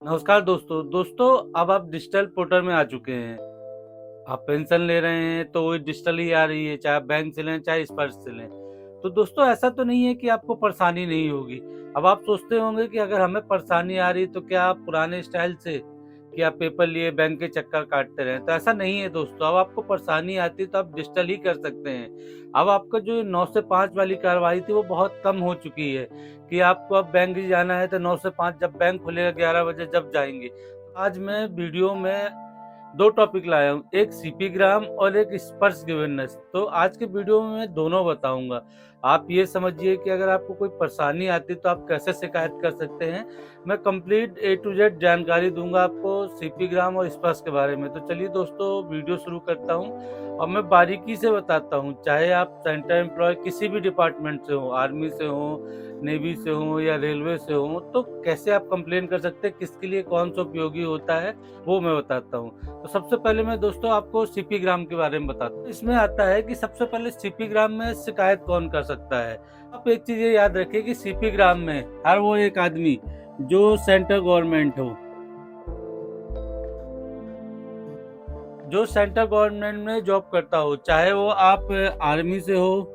नमस्कार दोस्तों अब आप डिजिटल पोर्टल में आ चुके हैं। आप पेंशन ले रहे हैं तो वो डिजिटल ही आ रही है, चाहे आप बैंक से लें चाहे स्पर्श से लें। तो दोस्तों ऐसा तो नहीं है कि आपको परेशानी नहीं होगी। अब आप सोचते होंगे कि अगर हमें परेशानी आ रही तो क्या आप पुराने स्टाइल से कि आप पेपर लिए बैंक के चक्कर काटते रहें, तो ऐसा नहीं है दोस्तों। अब आपको परेशानी आती है तो आप डिजिटल ही कर सकते हैं। अब आपका जो 9 से 5 वाली कार्रवाई थी वो बहुत कम हो चुकी है कि आपको अब बैंक ही जाना है तो 9 से 5 जब बैंक खुलेगा 11 बजे जब जाएँगे। आज मैं वीडियो में 2 टॉपिक लाया हूँ, एक सीपी ग्राम और एक स्पर्श गिवेनेस। तो आज के वीडियो में मैं दोनों बताऊँगा। आप ये समझिए कि अगर आपको कोई परेशानी आती है तो आप कैसे शिकायत कर सकते हैं। मैं कंप्लीट ए टू जेड जानकारी दूँगा आपको सीपी ग्राम और स्पर्श के बारे में। तो चलिए दोस्तों वीडियो शुरू करता हूँ और मैं बारीकी से बताता हूँ। चाहे आप सेंटर एम्प्लॉय किसी भी डिपार्टमेंट से हो, आर्मी से हो, नेवी से हो या रेलवे से हो, तो कैसे आप कंप्लेन कर सकते हैं, किसके लिए कौन-सा उपयोगी होता है, वो मैं बताता हूँ। तो सबसे पहले मैं दोस्तों आपको सीपी ग्राम के बारे में बताता हूँ। इसमें आता है कि सबसे पहले सीपी ग्राम में शिकायत कौन कर सकता है। आप एक चीज़ ये याद रखिए कि सीपी ग्राम में हर वो एक आदमी जो सेंट्रल गवर्नमेंट हो, जो सेंट्रल गवर्नमेंट में जॉब करता हो, चाहे वो आप आर्मी से हो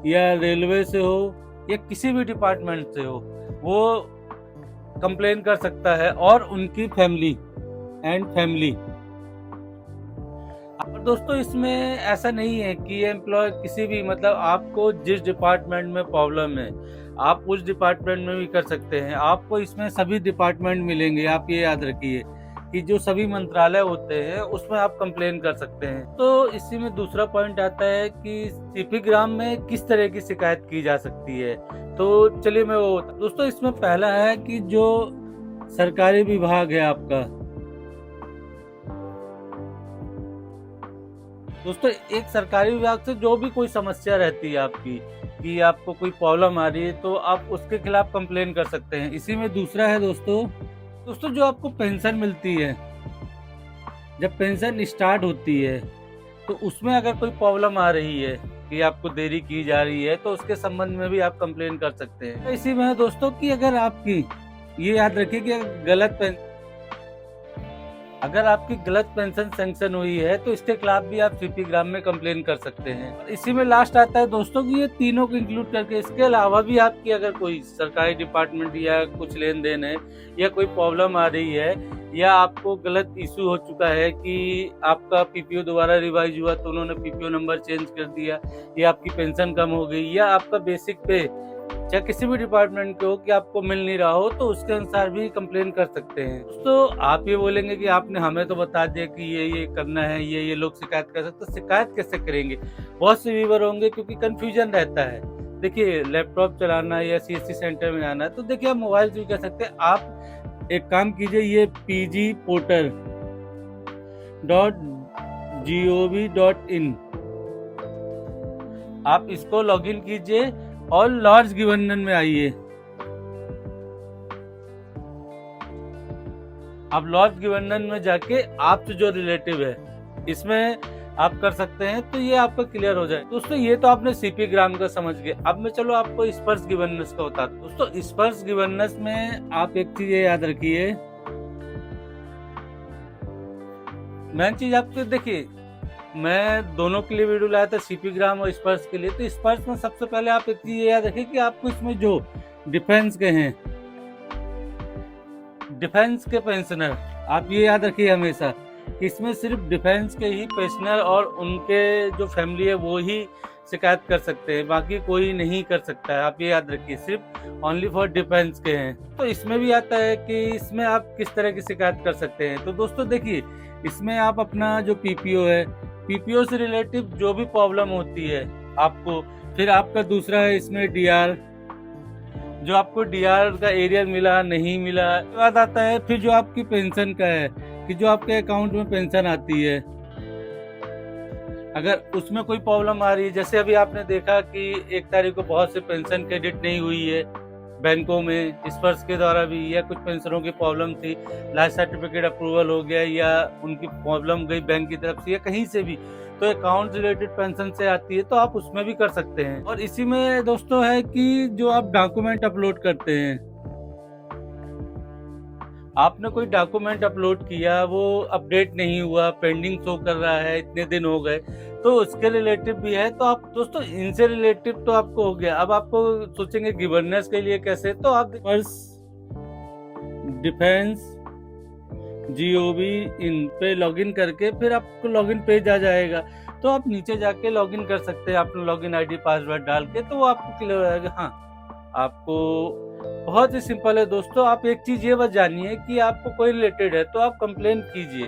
या रेलवे से हो या किसी भी डिपार्टमेंट से हो, वो कंप्लेन कर सकता है और उनकी फैमिली। और दोस्तों इसमें ऐसा नहीं है कि ये एम्प्लॉय किसी भी मतलब आपको जिस डिपार्टमेंट में प्रॉब्लम है, आप उस डिपार्टमेंट में भी कर सकते हैं। आपको इसमें सभी डिपार्टमेंट मिलेंगे, आप ये याद रखिए कि जो सभी मंत्रालय होते हैं उसमें आप कंप्लेन कर सकते हैं। तो इसी में दूसरा पॉइंट आता है कि सीपी ग्राम में किस तरह की शिकायत की जा सकती है। तो चलिए मैं वो दोस्तों इसमें पहला है कि जो सरकारी विभाग है आपका, दोस्तों एक सरकारी विभाग से जो भी कोई समस्या रहती है आपकी कि आपको कोई प्रॉब्लम आ रही है तो आप उसके खिलाफ कंप्लेन कर सकते हैं। इसी में दूसरा है दोस्तों जो आपको पेंशन मिलती है, जब पेंशन स्टार्ट होती है तो उसमें अगर कोई प्रॉब्लम आ रही है कि आपको देरी की जा रही है तो उसके संबंध में भी आप कंप्लेन कर सकते हैं। तो इसी में है दोस्तों कि अगर आपकी ये याद रखिए कि अगर आपकी गलत पेंशन सैंक्शन हुई है तो इसके खिलाफ भी आप सीपी ग्राम में कंप्लेन कर सकते हैं। इसी में लास्ट आता है दोस्तों कि ये तीनों को इंक्लूड करके इसके अलावा भी आपकी अगर कोई सरकारी डिपार्टमेंट या कुछ लेन देन है या कोई प्रॉब्लम आ रही है या आपको गलत इशू हो चुका है कि आपका पीपीओ दोबारा रिवाइज हुआ तो उन्होंने पीपीओ नंबर चेंज कर दिया या आपकी पेंशन कम हो गई या आपका बेसिक पे चाहे किसी भी डिपार्टमेंट के हो कि आपको मिल नहीं रहा हो तो उसके अनुसार भी कंप्लेन कर सकते हैं। तो आप ये बोलेंगे कि आपने हमें तो बता दिया कि ये करना है, ये लोग शिकायत कर सकते, तो शिकायत कैसे करेंगे। बहुत से व्यूअर होंगे क्योंकि कंफ्यूजन रहता है। देखिए लैपटॉप चलाना है या सीएससी सेंटर में आना है तो देखिए आप मोबाइल से भी कर सकते हैं। आप एक काम कीजिए, ये pgportal.gov.in आप इसको लॉगिन कीजिए और लॉर्ड्स गिवर्नर में आइए। आप लॉर्ड्स गिवर्नर में जाके आपसे जो रिलेटिव है इसमें आप कर सकते हैं तो ये आपका क्लियर हो जाए। दोस्तों ये तो आपने सीपी ग्राम का समझ गए। अब मैं चलो आपको स्पर्श गिवर्नेंस का बताता हूं। दोस्तों स्पर्श गिवर्नेंस में आप एक चीज याद रखिए, मेन चीज आपको देखिए मैं दोनों के लिए वीडियो लाया था, सीपी ग्राम और स्पर्श के लिए। तो स्पर्श में सबसे पहले आप एक चीज याद रखिए कि आपको इसमें जो डिफेंस के हैं, डिफेंस के पेंशनर, आप ये याद रखिए हमेशा कि इसमें सिर्फ डिफेंस के ही पेंशनर और उनके जो फैमिली है वो ही शिकायत कर सकते हैं, बाकी कोई नहीं कर सकता है। आप ये याद रखिए सिर्फ ओनली फॉर डिफेंस के हैं। तो इसमें भी आता है कि इसमें आप किस तरह की शिकायत कर सकते हैं। तो दोस्तों देखिए इसमें आप अपना जो पीपीओ है, पीपीओ से रिलेटिव जो भी प्रॉब्लम होती है आपको, फिर आपका दूसरा है इसमें डीआर, जो आपको डीआर का एरियर मिला नहीं मिला, बाद आता है फिर जो आपकी पेंशन का है कि जो आपके अकाउंट में पेंशन आती है, अगर उसमें कोई प्रॉब्लम आ रही है, जैसे अभी आपने देखा कि 1 तारीख को बहुत से पेंशन क्रेडिट नहीं हुई है बैंकों में, स्पर्श के द्वारा भी, या कुछ पेंशनरों की प्रॉब्लम थी, लाइफ सर्टिफिकेट अप्रूवल हो गया या उनकी प्रॉब्लम गई बैंक की तरफ से या कहीं से भी, तो अकाउंट रिलेटेड पेंशन से आती है तो आप उसमें भी कर सकते हैं। और इसी में दोस्तों है कि जो आप डॉक्यूमेंट अपलोड करते हैं आपने कोई डॉक्यूमेंट अपलोड किया, वो अपडेट नहीं हुआ, पेंडिंग शो कर रहा है, इतने दिन हो गए, तो उसके रिलेटिव भी है। तो आप दोस्तों इनसे रिलेटिव तो आपको हो गया। अब आपको सोचेंगे गिवर्नेंस के लिए कैसे, तो आप डिफेंस GOV इन पे लॉगिन करके फिर आपको लॉगिन पेज आ जाएगा। तो आप नीचे जाके लॉगिन कर सकते हैं अपना लॉगिन ID पासवर्ड डाल के, तो वो आपको क्लियर हो जाएगा। हाँ, आपको बहुत ही सिंपल है दोस्तों। आप एक चीज़ ये बस जानिए कि आपको कोई रिलेटेड है तो आप कंप्लेन कीजिए।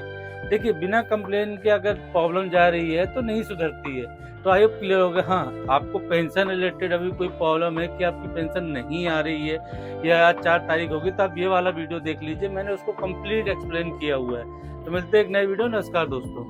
देखिए बिना कंप्लेन के अगर प्रॉब्लम जा रही है तो नहीं सुधरती है। तो आई होप क्लियर हो गया। हाँ, आपको पेंशन रिलेटेड अभी कोई प्रॉब्लम है कि आपकी पेंशन नहीं आ रही है या आज 4 तारीख होगी, तो आप ये वाला वीडियो देख लीजिए, मैंने उसको कंप्लीट एक्सप्लेन किया हुआ है। तो मिलते हैं एक नई वीडियो। नमस्कार दोस्तों।